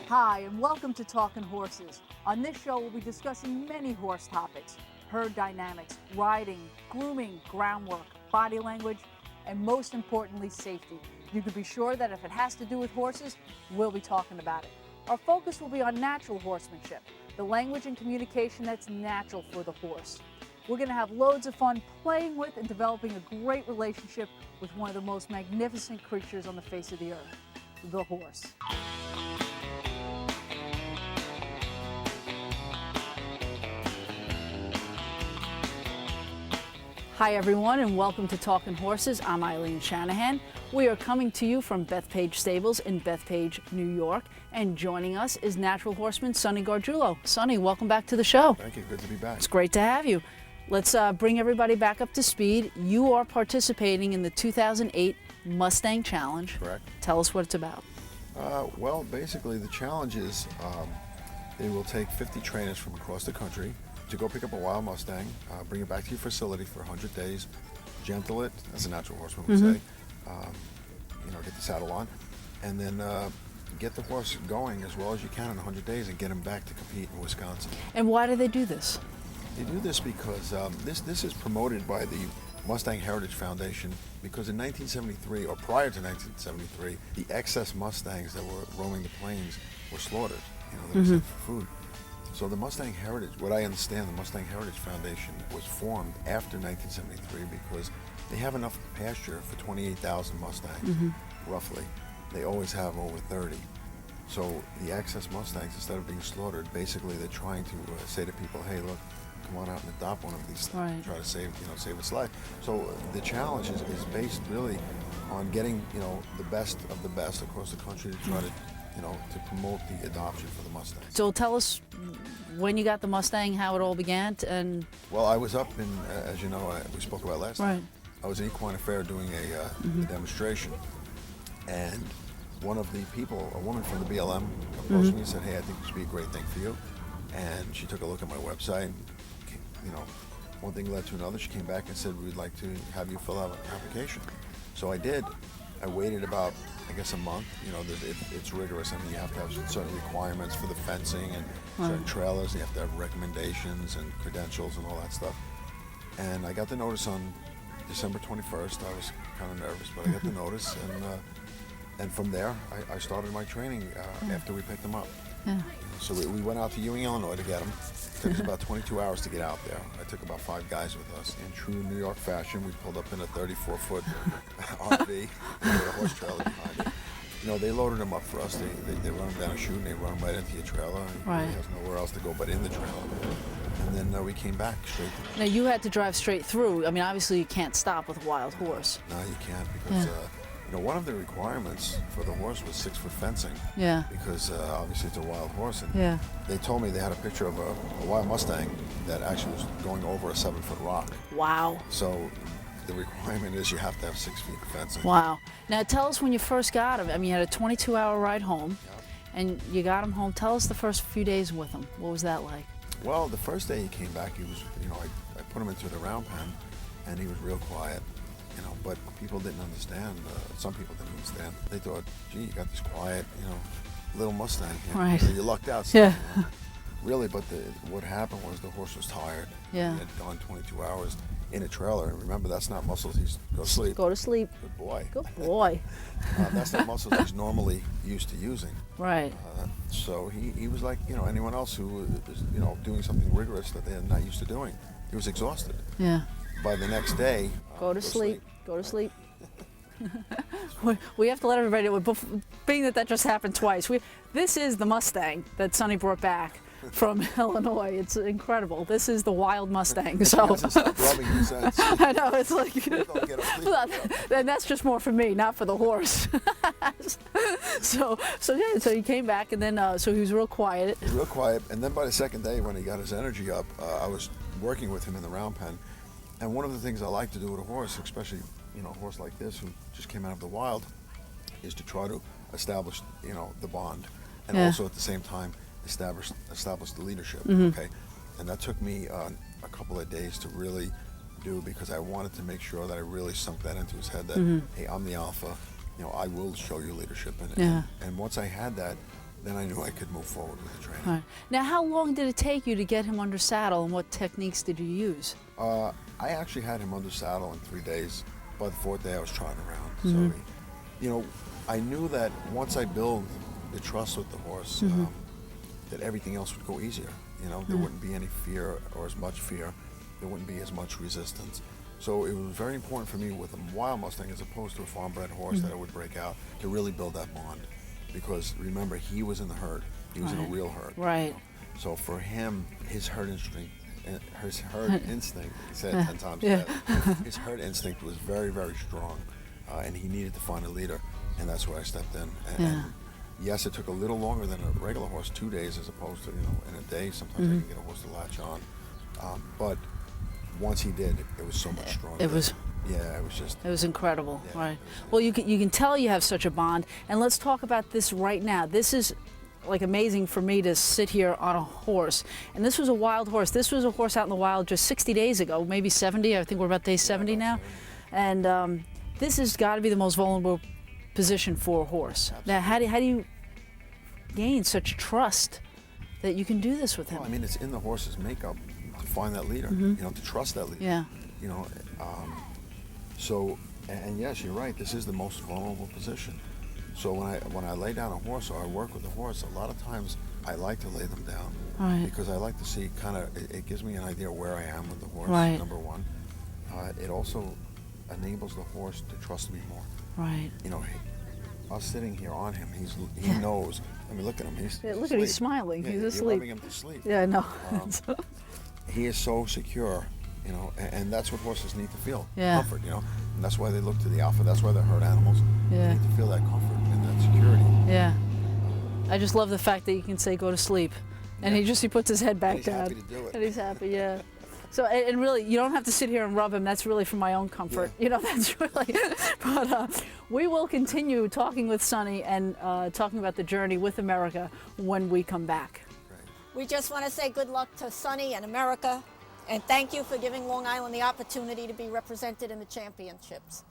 Hi, and welcome to Talkin' Horses. On this show, we'll be discussing many horse topics: herd dynamics, riding, grooming, groundwork, body language, and most importantly, safety. You can be sure that if it has to do with horses, we'll be talking about it. Our focus will be on natural horsemanship, the language and communication that's natural for the horse. We're going to have loads of fun playing with and developing a great relationship with one of the most magnificent creatures on the face of the earth, the horse. Hi everyone, and welcome to Talkin' Horses. I'm Eileen Shanahan. We are coming to you from Bethpage Stables in Bethpage, New York, and joining us is natural horseman Sonny Garguilo. Sonny, welcome back to the show. Thank you, good to be back. It's great to have you. Let's bring everybody back up to speed. You are participating in the 2008 Mustang Challenge. Correct. Tell us what it's about. Well, basically the challenge is they will take 50 trainers from across the country to go pick up a wild Mustang, bring it back to your facility for 100 days, gentle it, as a natural horseman would say, get the saddle on, and then get the horse going as well as you can in 100 days and get him back to compete in Wisconsin. And why do they do this? They do this because this is promoted by the Mustang Heritage Foundation, because in 1973, or prior to 1973, the excess Mustangs that were roaming the plains were slaughtered. They were sent for food. So the Mustang Heritage, what I understand, the Mustang Heritage Foundation was formed after 1973 because they have enough pasture for 28,000 Mustangs, roughly. They always have over 30. So the excess Mustangs, instead of being slaughtered, basically they're trying to say to people, hey, look, come on out and adopt one of these things, try to save its life. So the challenge is based really on getting, the best of the best across the country to try to promote the adoption for the Mustang. So tell us when you got the Mustang, how it all began, and... Well, I was up in, as you know, we spoke about last time. I was in Equine Affair doing a demonstration, and one of the people, a woman from the BLM, approached me and said, hey, I think this would be a great thing for you. And she took a look at my website, and, one thing led to another. She came back and said, we'd like to have you fill out an application. So I did. I waited about, I guess, a month. It's rigorous. I mean, you have to have certain requirements for the fencing and certain trailers. You have to have recommendations and credentials and all that stuff. And I got the notice on December 21st. I was kind of nervous, but I got the notice, and from there, I started my training after we picked them up. Yeah. So we went out to Ewing, Illinois to get them. It took us about 22 hours to get out there. I took about 5 guys with us. In true New York fashion, we pulled up in a 34-foot RV with a horse trailer behind it. They loaded them up for us. They run them down a chute and they run them right into your trailer. And Right. There's nowhere else to go but in the trailer. And then we came back straight to... Now, you had to drive straight through. I mean, obviously you can't stop with a wild horse. No, you can't, because one of the requirements for the horse was 6-foot fencing. Yeah. Because obviously it's a wild horse. And they told me they had a picture of a wild Mustang that actually was going over a 7-foot rock. Wow. So the requirement is you have to have 6 feet of fencing. Wow. Now tell us when you first got him. I mean, you had a 22-hour ride home, and you got him home. Tell us the first few days with him. What was that like? Well, the first day he came back, he was, I put him into the round pen, and he was real quiet. But people didn't understand. Some people didn't understand. They thought, gee, you got this quiet, little Mustang. Right. You lucked out. Yeah. Really, but what happened was the horse was tired. Yeah. He had gone 22 hours in a trailer. And remember, that's not muscles. He's go to sleep. Go to sleep. Good boy. Good boy. That's not muscles he's normally used to using. Right. So he was like, anyone else who is, doing something rigorous that they're not used to doing. He was exhausted. Yeah. By the next day, go to sleep. Go to sleep. We have to let everybody know, being that just happened twice. This is the Mustang that Sonny brought back from Illinois. It's incredible. This is the Wild Mustang. So rubbing his sense. I know, it's like, and that's just more for me, not for the horse. So he came back, and then so he was real quiet. Real quiet, and then by the second day, when he got his energy up, I was working with him in the round pen. And one of the things I like to do with a horse, especially a horse like this who just came out of the wild, is to try to establish the bond, and also at the same time establish the leadership. Okay, and that took me a couple of days to really do, because I wanted to make sure that I really sunk that into his head that hey, I'm the alpha. I will show you leadership, and once I had that, then I knew I could move forward with the training. All right. Now, how long did it take you to get him under saddle, and what techniques did you use? I actually had him under saddle in 3 days. By the 4th day, I was trotting around. Mm-hmm. So, you know, I knew that once I build the trust with the horse, that everything else would go easier. You know, there wouldn't be any fear or as much fear. There wouldn't be as much resistance. So it was very important for me with a Wild Mustang, as opposed to a farm-bred horse that I would break out, to really build that bond. Because remember, he was in the herd. He was in a real herd. Right. You know? So for him, his herd instinct, he said it 10 times today, his herd instinct was very, very strong. And he needed to find a leader. And that's where I stepped in. And yes, it took a little longer than a regular horse, 2 days as opposed to, in a day. Sometimes I can get a horse to latch on. But once he did, it was so much stronger. It was. Yeah, it was just. It was incredible, yeah, right? Well, you can tell you have such a bond, and let's talk about this right now. This is like amazing for me to sit here on a horse, and this was a wild horse. This was a horse out in the wild just 60 days ago, maybe 70. I think we're about day 70 now, and this has got to be the most vulnerable position for a horse. Absolutely. Now, how do you gain such trust that you can do this with him? Well, I mean, it's in the horse's makeup to find that leader, to trust that leader. Yeah. So, and yes, you're right. This is the most vulnerable position. So when I lay down a horse or I work with a horse, a lot of times I like to lay them down, Right. because I like to see it gives me an idea where I am with the horse. Right. Number one, it also enables the horse to trust me more. Right. Us sitting here on him, he knows. I mean, look at him. He's Look at asleep. he's smiling. Yeah, He's you're asleep. rubbing him to sleep. Yeah, I know. He is so secure, and that's what horses need to feel. Yeah. Comfort, and that's why they look to the alpha. That's why they're herd animals. Yeah. They need to feel that comfort and that security. Yeah. I just love the fact that you can say go to sleep, and he puts his head back And he's down. happy to do it. And he's happy, yeah. So, and really, you don't have to sit here and rub him. That's really for my own comfort. Yeah. That's really. But we will continue talking with Sonny and talking about the journey with America when we come back. We just want to say good luck to Sonny and America, and thank you for giving Long Island the opportunity to be represented in the championships.